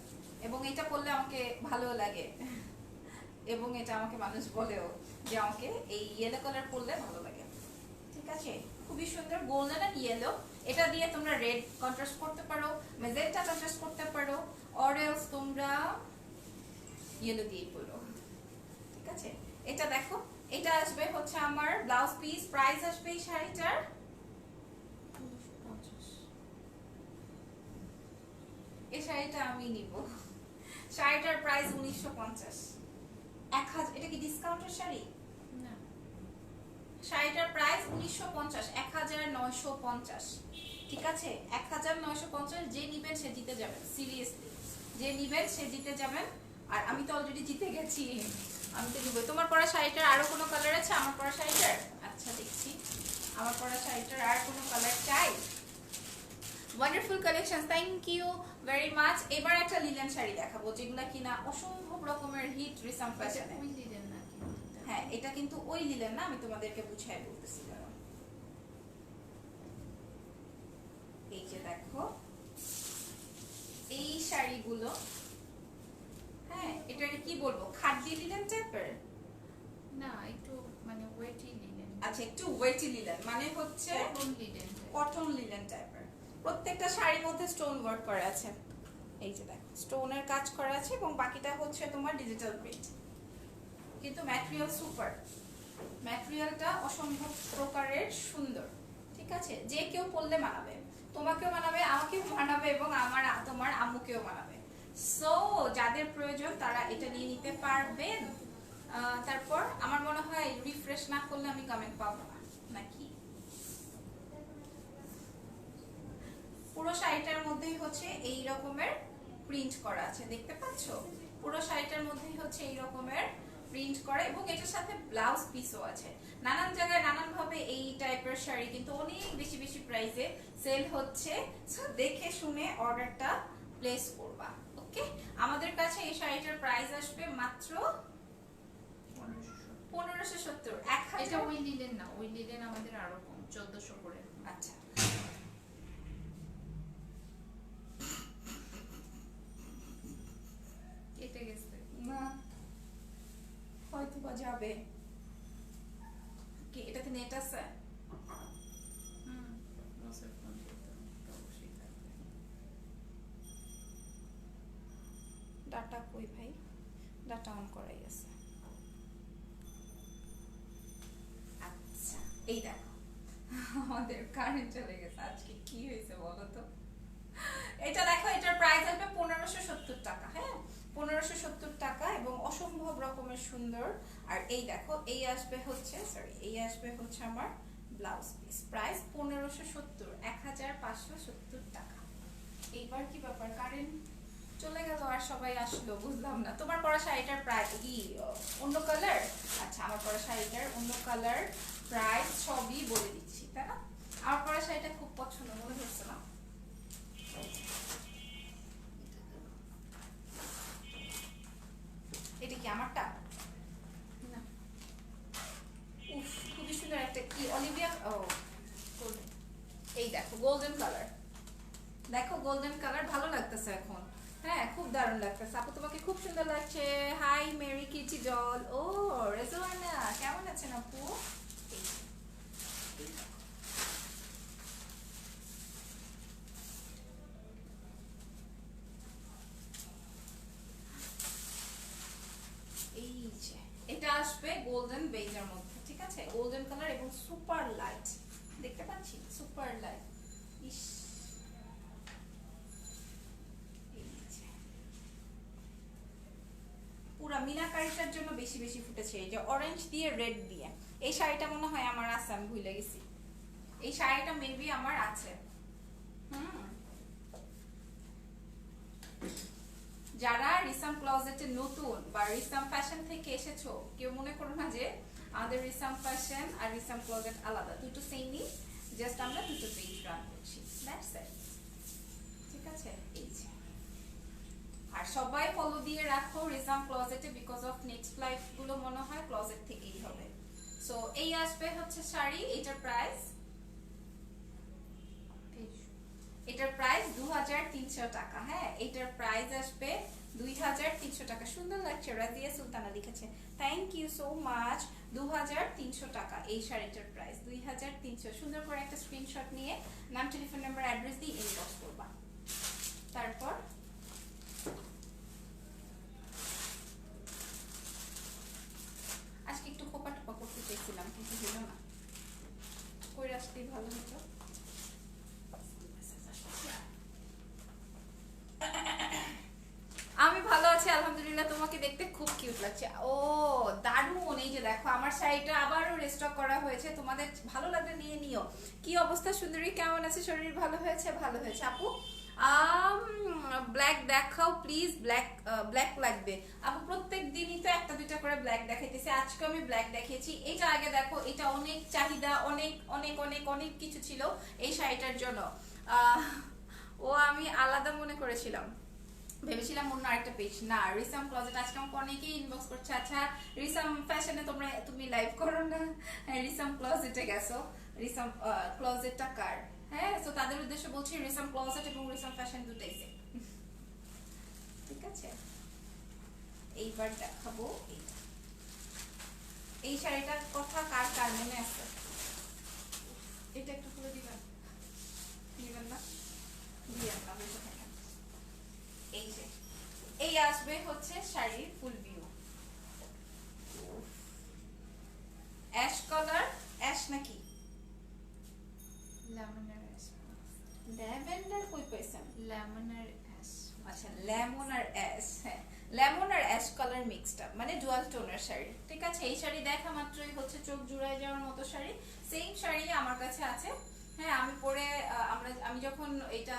এবং এটা পরলে আমাকে ভালো লাগে, এবং এটা আমাকে মানুষ বলেও যে আমাকে এই ইয়েলো কালার পরলে ভালো লাগে। ঠিক আছে, খুবই সুন্দর, গোল্ডেন এন্ড ইয়েলো। এটা দিয়ে তোমরা রেড কন্ট্রাস্ট করতে পারো, মেজেন্টা কন্ট্রাস্ট করতে পারো, অর এলস তোমরা ইয়েলো দিয়ে পরো। ঠিক আছে, এটা দেখো, এটা আসবে হচ্ছে আমার ব্লাউজ পিস। প্রাইস আসবে এই শাড়িটার 250। এই শাড়িটা আমি নিব। শাড়িটার প্রাইস 1950। 1000। এটা কি ডিসকাউন্টের শাড়ি? না, শাড়িটার প্রাইস 1950, 1950। ঠিক আছে, 1950। যে নিবেন সে জিতে যাবেন, সিরিয়াসলি যে নিবেন সে জিতে যাবেন। আর আমি তো অলরেডি জিতে গেছি, আমি তো নিবই। তোমার পরা শাড়িটার আরো কোনো কালার আছে? আমার পরা শাড়িটার, আচ্ছা দেখছি, আমার পরা শাড়িটার আর কোনো কালার চাই? Wonderful collection, thank you very much. এবার একটা লিলেন শাড়ি দেখাবো, যেগুলা কিনা অসম্ভব রকমের হিট রিসাম ফ্যাশনে। ওই লিলেন না কিন্তু। হ্যাঁ, এটা কিন্তু ওই লিলেন না, আমি তোমাদেরকে বুঝাই বলতেছি। এই যে দেখো, এই শাড়িগুলো হ্যাঁ, এটার কি বলবো, খাদ্য লিলেন টাইপের। না, একটু মানে ওয়েটি লিনেন। আচ্ছা, একটু ওয়েটি লিলেন মানে হচ্ছে কটন লিনেন। কটন লিলেন টাইপের। প্রত্যেকটা শাড়ির মধ্যে স্টোন ওয়ার্ক করা আছে, এই যে দেখো স্টোনের কাজ করা আছে, এবং বাকিটা হচ্ছে তোমার ডিজিটাল প্রিন্ট। কিন্তু ম্যাটেরিয়াল সুপার, ম্যাটেরিয়ালটা অসম্ভব প্রকারের সুন্দর। ঠিক আছে, যে কেউ পরলে মানাবে, তোমাকেও মানাবে, আমাকেও মানাবে, এবং তোমার আম্মুকেও মানাবে। সো যাদের প্রয়োজন তারা এটা নিয়ে নিতে পারবেন। তারপর আমার মনে হয় রিফ্রেশ না করলে আমি কমেন্ট পাবো না নাকি। পুরো শাড়িটার মধ্যেই হচ্ছে এই রকমের প্রিন্ট করা আছে, দেখতে পাচ্ছ? পুরো শাড়িটার মধ্যেই হচ্ছে এই রকমের প্রিন্ট করা, এবং এটার সাথে ব্লাউজ পিসও আছে। নানান জায়গায় নানান ভাবে এই টাইপের শাড়ি কিন্তু অনেক বেশি বেশি প্রাইসে সেল হচ্ছে। সো দেখে শুনে অর্ডারটা প্লেস করবা। ওকে, আমাদের কাছে এই শাড়িটার প্রাইস আসবে মাত্র 1570। এটা ওই লিনেন না, ওই লিনেন আমাদের আরো কম, 1400 করে। আচ্ছা, কেটে গেছে না হয়তো বা যাবে কি, এটাতে নেট আছে? হুম, লসের ফোন করতে অবশ্যই থাকবে। ডাটা কই ভাই, ডাটা অন করাই আছে। আচ্ছা, এই দেখো আমাদের কারেন্ট চলে গেছে, আজকে কি হয়েছে বলো তো। এটা দেখো, এটার প্রাইস আসবে 1570 টাকা। হ্যাঁ, 1570 টাকা, এবং অসম্ভব রকমের সুন্দর। আর এই দেখো, এই আসবে হচ্ছে এই আসবে হচ্ছে আমার ব্লাউজ পিস, প্রাইস 1570, 1570 টাকা। এইবার কি ব্যাপার, কারেন্ট চলে গেল আর সবাই আসলো, বুঝলাম না। তোমার পরা শাড়িটার প্রাইস কি অন্য কালার? আচ্ছা, আমার পরা শাড়িটার অন্য কালার, প্রাইস সবই বলে দিচ্ছি, তাই না? আমার পরা শাড়িটা খুব পছন্দ, মনে হচ্ছে না? এটা কি আমারটা? না, উফ, খুবই সুন্দর একটা কি অলিভিয়া, ও এই দেখো গোল্ডেন কালার, দেখো গোল্ডেন কালার, ভালো লাগতেছে এখন। হ্যাঁ, খুব দারুণ লাগতেছে। আপু তোমাকে খুব সুন্দর লাগছে। হাই মেরি কিচি জল, ও রেজওয়ানা, কেমন আছেন আপু? এই যে এটা আসবে গোল্ডেন বেজের মধ্যে, ঠিক আছে? গোল্ডেন কালার এবং সুপার লাইট, দেখতে পাচ্ছি সুপার লাইট। ইস, এই যে পুরা মিনাকারিটার জন্য বেশি বেশি ফুটেছে, এই যে অরেঞ্জ দিয়ে রেড দিয়ে। এই শাড়িটা মনে হয় আমার আছে, আমি ভুলে গেছি। এই শাড়িটা মেবি আমার আছে। যারা রিসাম ক্লজেটে নতুন বা রিসাম ফ্যাশন থেকে এসেছো, কেউ মনে করো না যে আমাদের রিসাম ফ্যাশন আর রিসাম ক্লজেট আলাদা, দুটো সেমই, জাস্ট আমরা দুটো পেজ রান করছি, দ্যাটস ইট। ঠিক আছে, এই যে। আর সবাই ফলো দিয়ে রাখো রিসাম ক্লজেটে, বিকজ অফ নেক্সট লাইফ গুলো মনে হয় ক্লজেট থেকেই হবে। সো এই আসবে হচ্ছে শাড়ি, এটার প্রাইস, এটার প্রাইস 2300 টাকা। হ্যাঁ, এটার প্রাইস আসবে 2300 টাকা। সুন্দর লাগছে, রাজিয়া সুলতানা লিখেছে, থ্যাংক ইউ সো মাচ। 2300 টাকা এই শাড়িটার প্রাইস, 2300। সুন্দর করে একটা স্ক্রিনশট নিয়ে নাম, টেলিফোন নাম্বার, অ্যাড্রেস দিয়ে ইনবক্স করবা। তারপর আজকে একটু খোপা টোপা করতে চাইছিলাম, কিন্তু হলো না, কই আসতেই ভালো হতো। আমি ভালো আছি আলহামদুলিল্লাহ, তোমাকে দেখতে খুব কিউট লাগছে। ও দারুণ, এই যে দেখো আমার শাড়িটা আবারও রিস্টক করা হয়েছে, তোমাদের ভালো লাগলে নিয়ে নিও। কি অবস্থা সুন্দরী, কেমন আছে, শরীর ভালো হয়েছে? ভালো হয়েছে আপু। ব্ল্যাক দেখাও প্লিজ, ব্ল্যাক লাগবে আপু। প্রত্যেক দিনই তো একটা দুইটা করে ব্ল্যাক দেখাইতেছি, আজকে আমি ব্ল্যাক দেখিয়েছি। এটা আগে দেখো, এটা অনেক চাহিদা, অনেক অনেক অনেক অনেক কিছু ছিল এই শাড়িটার জন্য। ও আমি আলাদা মনে করেছিলাম, ভেবেছিলাম অন্য আরেকটা পেজ, না রিসাম ক্লজেট। আজকে আমাকে অনেকেই ইনবক্স করছে, আচ্ছা রিসাম ফ্যাশনে তুমি লাইভ করো না? রিসাম ক্লজেটে গেছো, রিসাম ক্লজেটটা কার? হ্যাঁ, তো তাদের উদ্দেশ্যে বলছি রিসাম ক্লজেট এবং রিসাম ফ্যাশন দুটাই সেম, ঠিক আছে? এইবার দেখাবো এইটা। এই শাড়িটার কথা কার কার মনে আছে? এটা একটু খুলে দিবেন, দিবেন না? দিবেন না, বসে থাকেন। এই যে এই আসবে হচ্ছে শাড়ির ফুল ভিউ। অ্যাশ কালার, অ্যাশ নাকি লেমনের অ্যাশ, ল্যাভেন্ডার কই পাইছেন? লেমনের অ্যাশ, আচ্ছা লেমন আর অ্যাশ, হ্যাঁ লেমন আর অ্যাশ কালার মিক্সড আপ, মানে ডুয়াল টোনের শাড়ি। ঠিক আছে, এই শাড়ি দেখা মাত্রই হচ্ছে চোখ জুড়ায় যাওয়ার মতো শাড়ি। সেম শাড়ি আমার কাছে আছে। হ্যাঁ আমি পরে আমি যখন এটা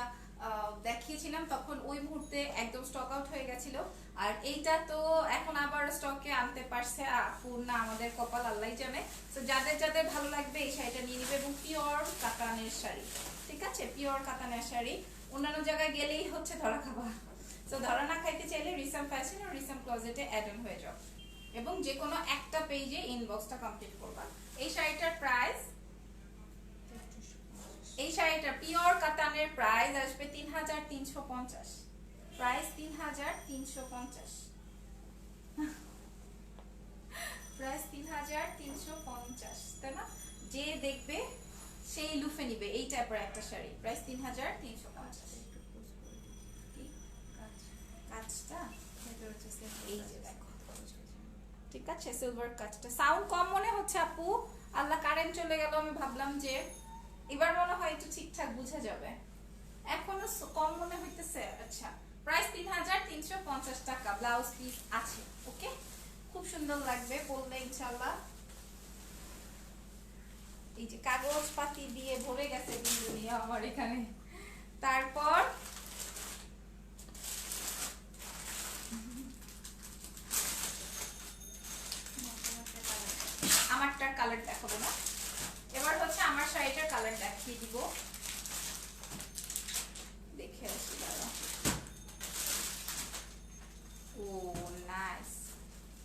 দেখিয়েছিলাম তখন ওই মুহূর্তে একদম স্টক আউট হয়ে গেছিল। আর এইটা তো এখন আবার স্টকে আনতে পারছে আপু, না আমাদের কপাল আল্লাহই জানে। তো যাদের যাদের ভালো লাগবে এই শাড়িটা নিয়ে নিবে, এবং পিওর কাতানের শাড়ি। ঠিক আছে, পিওর কাতানের শাড়ি। অন্যান্য জায়গায় গেলেই হচ্ছে ধরা খাবা। তো ধরা না খাইতে চাইলে রিসাম ফ্যাশন আর রিসাম ক্লোজেটে অ্যাড অন হয়ে যাও, এবং যে কোনো একটা পেজে ইনবক্সটা কমপ্লিট করবা। এই শাড়িটার প্রাইস, এই শাড়িটা পিওর কাতানের প্রাইস আসবে ৩৩৫০। প্রাইস ৩৩৫০, প্রাইস ৩৩৫০, তাই না? যে দেখবে সেই লুফে নিবে এই টাইপের একটা শাড়ি। প্রাইস ৩৩৫০। কাজটা এই যে দেখো, ঠিক আছে, সিলভার কাজটা। সাউন্ড কম মনে হচ্ছে আপু? আল্লাহ কারেন্ট চলে গেল, আমি ভাবলাম যে এবার মনে হয় একটু ঠিকঠাক বুঝা যাবে, এখনো কম মনে হইতেছে। আচ্ছা, প্রাইস ৩৩৫০ টাকা, ব্লাউজ পিস আছে। ওকে, খুব সুন্দর লাগবে পরলে ইনশাআল্লাহ। এই যে কাগজ পাতি দিয়ে ভরে গেছে দুনিয়া আমার এখানে। তারপর আমারটার কালার দেখাবো না, এবার হচ্ছে আমার শাড়িটার কালার দেখিয়ে দিব। দেখে আসি দাঁড়া। ও নাইস,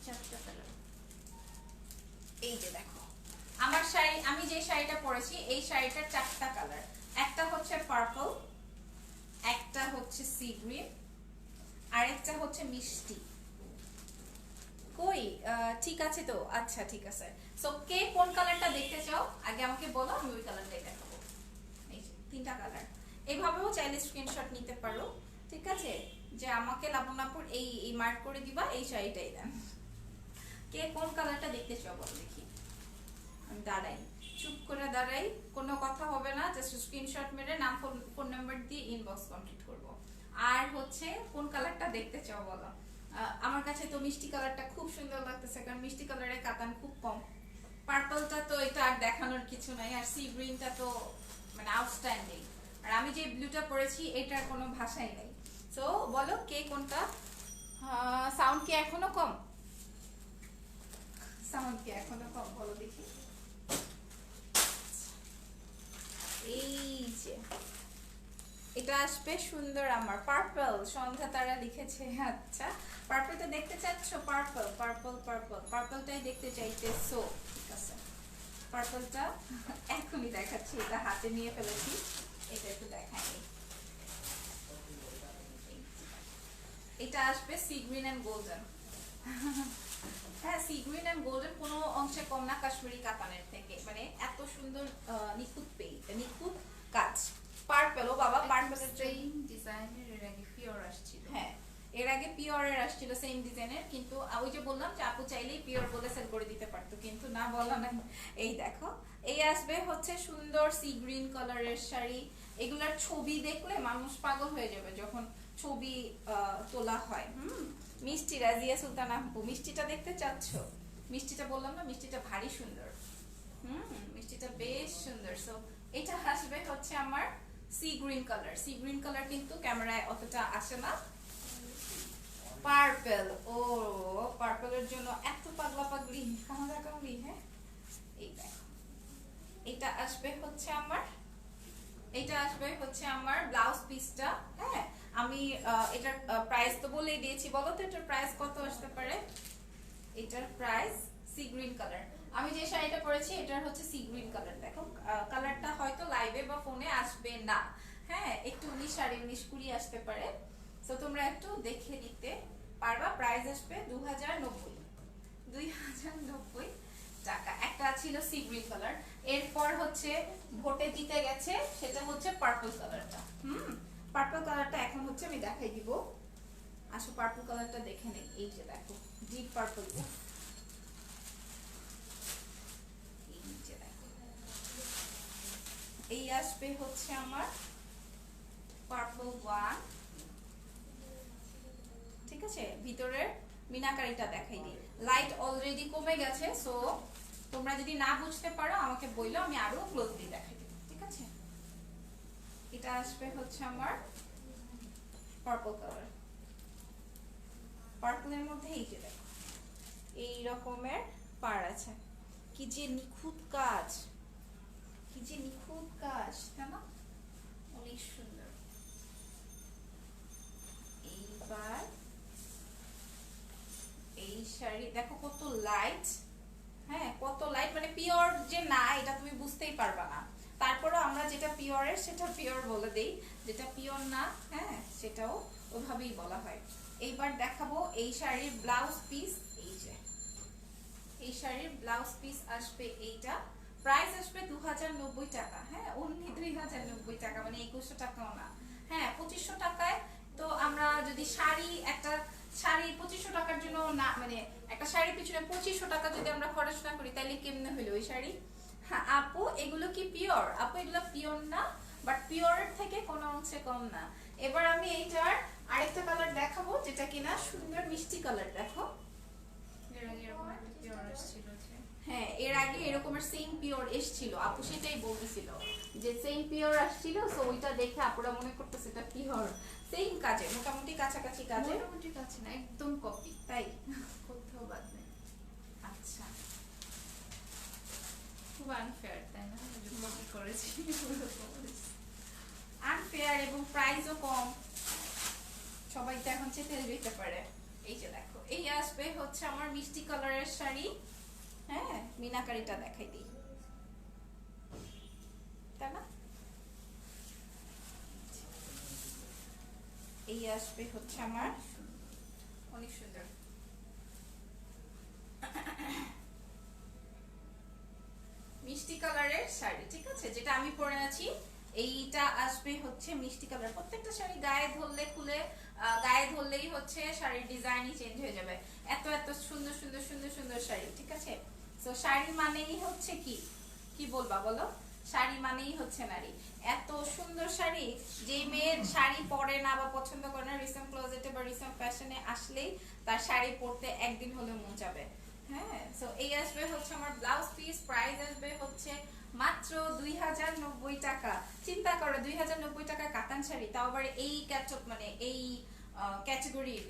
চারটা কালার। এই যে দেখো আমার শাড়ি, আমি যে শাড়িটা পরেছি এই শাড়িটার চারটা কালার। একটা হচ্ছে পার্পল, একটা হচ্ছে সি গ্রিন, আর একটা হচ্ছে মিষ্টি। কই ঠিক আছে তো, আচ্ছা ঠিক আছে। সো কে কোন কালারটা দেখতে চাও আগে আমাকে বলো, আমি ওই কালারটাই দেখাবো। এই যে তিনটা কালার, এইভাবেও চাইলে স্ক্রিনশট নিতে পারো। ঠিক আছে, যে আমাকে লাবণ্যপুর এই এই মার্ক করে দিবা, এই শাড়িটাই দেন। কে কোন কালারটা দেখতে চাও বলো দেখি। আমি দাঁড়াই, চুপ করে দাঁড়াই, কোনো কথা হবে না, জাস্ট স্ক্রিনশট মেরে নাম ফোন নাম্বার দিয়ে ইনবক্স কমপ্লিট করব। আর হচ্ছে কোন কালারটা দেখতে চাও বলো। আমার কাছে তো মিষ্টি কালারটা খুব সুন্দর লাগতেছে, কারণ মিষ্টি কালারের কাতান খুব কম। পার্পলটা তো এটা আর দেখানোর কিছু নাই, আর সি গ্রিনটা তো মানে আউটস্ট্যান্ডিং। আর আমি যে ব্লুটা পরেছি এটার কোনো ভাষাই নেই। সো বলো কে কোনটা। সাউন্ড কি এখনো কম? সাউন্ড কি এখনো কম বলো দেখি। এই যে এটা আসবে সুন্দর আমার পার্পল, সন্ধ্যা তারা লিখেছে। আচ্ছা, পার্পলটা দেখতে চাচ্ছ? পার্পল পার্পল পার্পল পার্পলটাই দেখতে চাইতেছো? ঠিক আছে, পার্পলটা এখনই দেখাচ্ছি, এটা হাতে নিয়ে ফেলেছি, এটা একটু দেখাই। এটা আসবে সি গ্রিন এন্ড গোল্ডেন। হ্যাঁ, সি গ্রিন এন্ড গোল্ডেন কোনো অংশে কম না কাশ্মীরি কাতানের থেকে, মানে এত সুন্দর নিখুঁত নিখুঁত কাজ। পার্পল, ও বাবা পার্পলের সেম ডিজাইনের এর আগে পিওর আসছিল। হ্যাঁ, এর আগে পিওরের আসছিল সেম ডিজাইনের, কিন্তু ওই যে বললাম যে আপু চাইলেই পিওর বলে সেল করে দিতে পারতো, কিন্তু না, বলা নাই। এই দেখো, এই আসবে হচ্ছে সুন্দর সি গ্রিন কালারের শাড়ি। এগুলার ছবি দেখলে মানুষ পাগল হয়ে যাবে যখন ছবি তোলা হয়। মিষ্টি, রাজিয়া সুলতানা আপু মিষ্টিটা দেখতে চাচ্ছ? মিষ্টিটা বললাম না, মিষ্টিটা ভারী সুন্দর। মিষ্টিটা বেশ সুন্দর। সো এটা আসবে হচ্ছে আমার sea green colour. Sea green colour কিন্তু ক্যামেরায় অতটা আসে না। পার্পল, ও পার্পলের জন্য এত পাগলা পাগলি কামড়া কামড়ি। হ্যাঁ, এই দেখো, এটা আসবে হচ্ছে আমার, এটা আসবে হচ্ছে আমার ব্লাউজ পিসটা। হ্যাঁ, আমি এটার প্রাইস তো বলেই দিয়েছি, বলো তো এটার প্রাইস কত আসতে পারে। এটার প্রাইস সি গ্রিন কালার, আমি যে শাড়িটা পরেছি এটার হচ্ছে সি গ্রিন কালার। দেখো কালারটা হয়তো লাইভে বা ফোনে আসবে না, হ্যাঁ একটু 19, 19.5, 20 আসতে পারে। তো তোমরা একটু দেখে নিতে পারবা। প্রাইস প্রাইস আসবে 2090 টাকা। একটা ছিল সি গ্রিন কালার, এরপর হচ্ছে ভোটে জিতে গেছে সেটা হচ্ছে পার্পল কালারটা। পার্পল কালারটা এখন হচ্ছে আমি দেখাই দিব। আসো পার্পল কালারটা দেখে নেই। এই যে দেখো ডিপ পার্পল, এই যে দেখো এই আসবে হচ্ছে আমার পার্পল ওয়ান, ঠিক আছে। ভিতরের মিনাকারিটা দেখাই দিই। লাইট অলরেডি কমে গেছে, সো তোমরা যদি না বুঝতে পারো আমাকে বললো, আমি আরো ক্লোজলি দেখাই দিই, ঠিক আছে। এটা আসবে হচ্ছে আমার পার্পল কালার। পার্পলের মধ্যে এই যে দেখো এই রকমের পার আছে। কি যে নিখুঁত কাজ, কি যে নিখুঁত কাজ, তাই না? অনেক সুন্দর। এইবার এই শাড়ি দেখো কত লাইট, হ্যাঁ কত লাইট, মানে পিওর যে না এটা তুমি বুঝতেই পারবা না। তারপরে আমরা যেটা পিওরের সেটা পিওর বলে দেই, যেটা পিওর না হ্যাঁ সেটাও ওইভাবেই বলা হয়। এইবার দেখাবো এই শাড়ির ব্লাউজ পিস। এই যে এই শাড়ির ব্লাউজ পিস আসবে এইটা, প্রাইস আসবে 2090 টাকা। হ্যাঁ অনলি 2090 টাকা, মানে 2100 টাকাও না। হ্যাঁ 2500 টাকায় তো আমরা যদি শাড়ি একটা শাড়ি 2500 টাকার জন্য না, মানে একটা শাড়ির পিছনে 2500 টাকা যদি আমরা খরচ না করি তাহলে কেমনে হলো ওই শাড়ি? হ্যাঁ আপু এগুলো কি পিওর? আপু এগুলো পিওর না, বাট পিওরের থেকে কোনো অংশে কম না। এবার আমি এইটার আরেকটা কালার দেখাবো যেটা কিনা সুন্দর মিষ্টি কালার। দেখো এর আগে এরকম একটা পিওর আসছিল যে, হ্যাঁ এর আগে এরকমের সেম পিওর এসেছিল, আপু সেটাই বলতেছিল যে সেম পিওর আসছিল, সো ওইটা দেখে আপুরা মনে করতেছে এটা পিওর। সেম কাজে মোটামুটি কাছাকাছি কাজে, মোটামুটি কাছে না, একদম কপি, তাই কোথাও বাদ নেই। আচ্ছা খুব আনফেয়ার তাই না, কপি করেছি আনফেয়ার এবং প্রাইসও কম, সবাই তো এখন চেতে যেতে পারে। এই যে দেখো এই আসবে হচ্ছে আমার মিষ্টি কালারের শাড়ি। হ্যাঁ মিনাকারিটা দেখাই দিই, তাই না? এই আসবে হচ্ছে আমার অনেক সুন্দর মিষ্টি কালারের শাড়ি, ঠিক আছে, যেটা আমি পরে আছি। এইটা আসবে হচ্ছে মিষ্টি কালার। প্রত্যেকটা শাড়ি গায়ে ধরলে খুলে গায়ে ধরলেই হচ্ছে শাড়ির ডিজাইনই চেঞ্জ হয়ে যাবে। এত এত সুন্দর সুন্দর সুন্দর সুন্দর শাড়ি, ঠিক আছে। তো শাড়ি মানেই হচ্ছে কি কি বলবা বলো, শাড়ি মানেই হচ্ছে নারী। এত সুন্দর শাড়ি, যে মেয়ের শাড়ি পরে না বা পছন্দ করে না, রিসেন্ট ক্লোজেটে বা রিসেন্ট ফ্যাশনে আসলেই তার শাড়ি পরতে একদিন হলেও মন যাবে। হ্যাঁ সো এই আসবে হচ্ছে আমার ব্লাউজ পিস, প্রাইস আসবে হচ্ছে মাত্র 2090 টাকা। চিন্তা করো 2090 টাকা কাতান শাড়ি, তাও আবার এই মানে এই ক্যাটাগরির,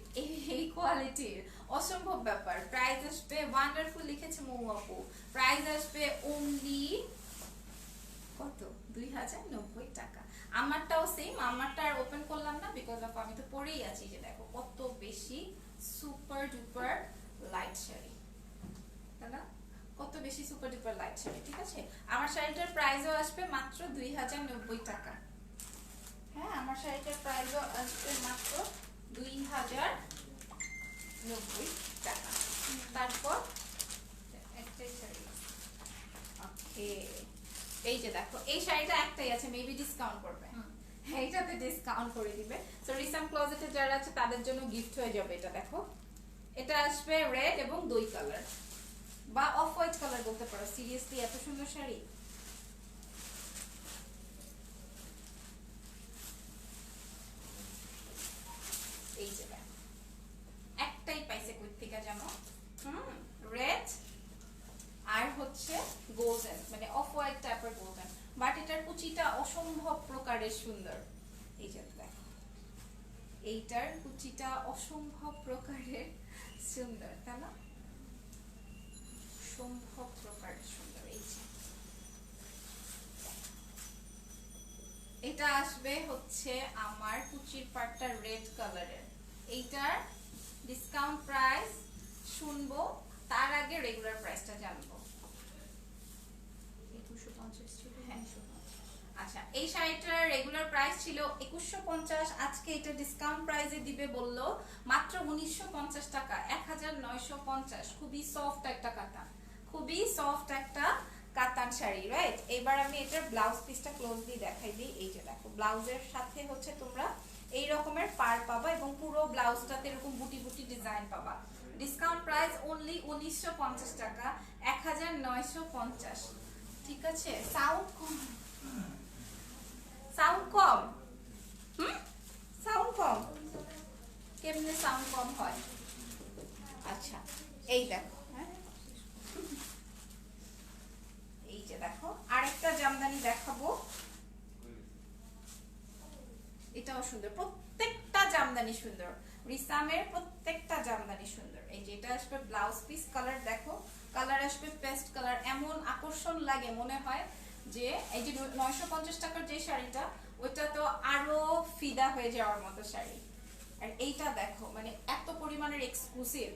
এই কোয়ালিটির, অসম্ভব ব্যাপার। প্রাইস আসবে ওয়ান্ডারফুল লিখেছে মৌ আপু, প্রাইস আসবে অনলি কত 2090 টাকা। আমারটাও সেম, আমারটা আর ওপেন করলাম না বিকজ অফ আমি তো পরেই আছি। যে দেখো কত বেশি সুপার ডুপার লাইট শাড়ি, তাই না? কত বেশি সুপার ডুপার লাইট শাড়ি, ঠিক আছে। আমার শাড়িটার প্রাইসও আসবে মাত্র 2090 টাকা। হ্যাঁ আমার শাড়িটার প্রাইসও আসবে মাত্র 2090 টাকা। তারপর একটাই শাড়ি, ওকে এই যে দেখো এই শাড়িটা একটাই আছে, মেবি ডিসকাউন্ট করবে। এইটাতে ডিসকাউন্ট করে দিবে। সো রিসেন্ট ক্লোজেটে যারা আছে তাদের জন্য গিফট হয়ে যাবে এটা। দেখো এটা আসবে রেড এবং দই কালার বা অফ হোয়াইট কালার বলতে পারো। সিরিয়াসলি এত সুন্দর শাড়ি। এই যে দেখো একটাই পাইছে কই থেকে জানো, রেড আর হচ্ছে গোল্ডেন, মানে অফ হোয়াইট টাইপের গোল্ডেন, বাট এটার কুচিটা অসম্ভব প্রকারের সুন্দর। এই যে দেখো এইটার কুচিটা অসম্ভব প্রকারের সুন্দর, তাই না? অসম্ভব প্রকারের সুন্দর। এই যে এটা আসবে হচ্ছে আমার কুচির পাটটা রেড কালারের। এইটার ডিসকাউন্ট প্রাইস শুনবো, তার আগে রেগুলার প্রাইসটা জানবো। 250 ছিল, হ্যাঁ আচ্ছা, এই শাড়িটার রেগুলার প্রাইস ছিল 2150, আজকে এটা ডিসকাউন্ট প্রাইসে দিবে বললো মাত্র 1950 টাকা, 1950। খুবই সফট একটা কাতান, খুবই সফট একটা কাতান শাড়ি, রাইট? এবার আমি এটার ব্লাউজ পিসটা ক্লোজলি দেখাই দিই। এই যে দেখো, ব্লাউজের সাথে হচ্ছে তোমরা এই রকমের পার পাবা এবং পুরো ব্লাউজটাতে এরকম বুটি বুটি ডিজাইন পাবা। ডিসকাউন্ট প্রাইস অনলি 1950 টাকা, 1950। ঠিক আছে, সাউন্ড কম, সাউন্ড কম, সাউন্ড কম, কেমনে সাউন্ড কম হয়? আচ্ছা, এই দেখো, হ্যাঁ এই যে দেখো আরেকটা জামদানি দেখাবো, এটাও সুন্দর, প্রত্যেকটা জামদানি সুন্দর, রিসামের প্রত্যেকটা জামদানি সুন্দর। এই যে এটা আসবে ব্লাউজ পিস, কালার দেখো, কালার আসবে পেস্ট কালার, এমন আকর্ষণ লাগে মনে হয় যে এই যে 950 টাকার যে শাড়িটা ওইটা তো আরো ফিদা হয়ে যাওয়ার মতো শাড়ি। আর এইটা দেখো, মানে এত পরিমাণের এক্সক্লুসিভ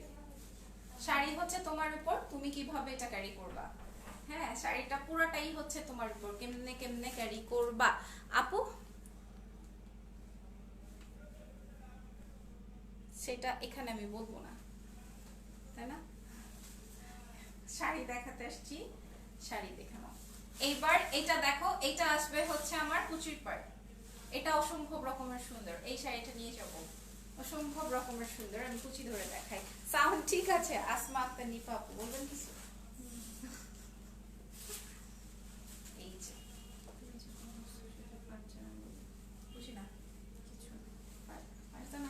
শাড়ি হচ্ছে তোমার উপর, তুমি কিভাবে এটা ক্যারি করবা। হ্যাঁ, শাড়িটা পুরাটাই হচ্ছে তোমার উপর, কেমনে কেমনে ক্যারি করবা। আপু সেটা এখানে আমি বলবো না, তাই না? শাড়ি দেখাতে আসছি, শাড়ি দেখানো। এইবার এটা দেখো, এটা আসবে হচ্ছে আমার কুচির পাড়, এটা অসম্ভব রকমের সুন্দর। এই শাড়িটা নিয়ে যাব, অসম্ভব রকমের সুন্দর। আমি কুচি ধরে দেখাই। সাউন্ড ঠিক আছে? আসমা আক্তার নিপা আপু বলবেন কিছু? এই যে খুশি না কিছু পারছে না,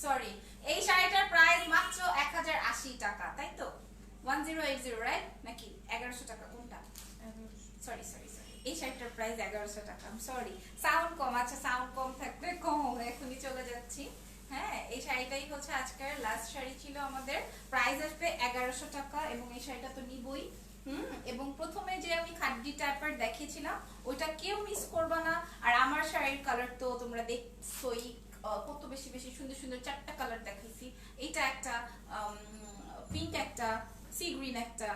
সরি। এই শাড়িটার প্রাইস মাত্র 1080 টাকা, তাই তো? 1080, রাইট? নাকি 1100 টাকা, কোনটা? সরি সরি সরি, এই শাড়িটার প্রাইস 1100 টাকা। সরি, সাউন্ড কম। আচ্ছা, সাউন্ড কম থাকলে কম, এখনই চলে যাচ্ছি। হ্যাঁ, এই শাড়িটাই হচ্ছে আজকের লাস্ট শাড়ি ছিল আমাদের, প্রাইস আসবে 1100 টাকা এবং এই শাড়িটা তো নিবই। এবং প্রথমে যে আমি খাড্ডি টাইপের দেখিয়েছিলাম ওইটা কেউ মিস করবা না। আর আমার শাড়ির কালার তো তোমরা দেখছোই, কত বেশি বেশি সুন্দর সুন্দর 4টা কালার দেখাইছি। এইটা একটা, পিঙ্ক একটা, সি গ্রিন একটা,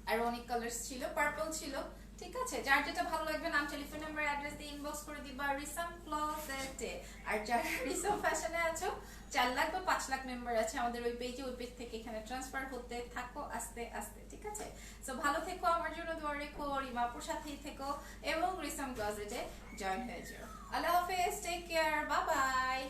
আর অনেক কালার্স ছিল, পার্পল ছিল। ঠিক আছে, যার যেটা ভালো লাগবে নাম, টেলিফোন নাম্বার, অ্যাড্রেস দিয়ে ইনবক্স করে দিবা রিসাম ক্লথেটে। আর যারা রিসাম ফ্যাশনে আছো, 4 লাখ বা 5 লাখ মেম্বার আছে আমাদের ওই পেজে, ওই পেজ থেকে এখানে ট্রান্সফার হতে থাকো আস্তে আস্তে। ঠিক আছে, সো ভালো থেকো, আমার জন্য দোয়া রেখো, রিমাপুর সাথেই থেকো এবং রিসাম ক্লথেটে জয়েন হয়ে যাও। আল্লাহ হাফেজ, টেক কেয়ার, বাই বাই।